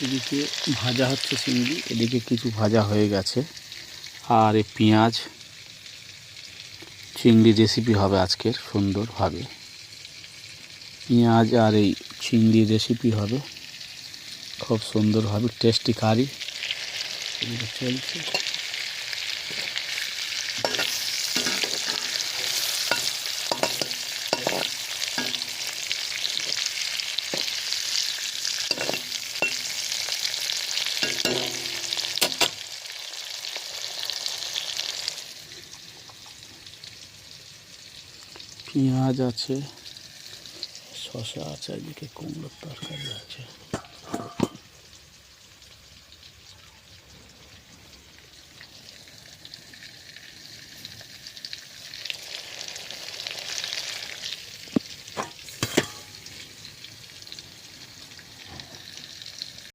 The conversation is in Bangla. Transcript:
এদিকে ভাজা হচ্ছে চিংড়ি, এদিকে কিছু ভাজা হয়ে গেছে। আর এই পেঁয়াজ চিংড়ি রেসিপি হবে আজকের সুন্দরভাবে। পেঁয়াজ আর এই চিংড়ি রেসিপি হবে খুব সুন্দরভাবে, টেস্টি কারি এদিকে চলছে। পেঁয়াজ আছে, শসা আছে, এদিকে কুমড়োর তরকারি আছে।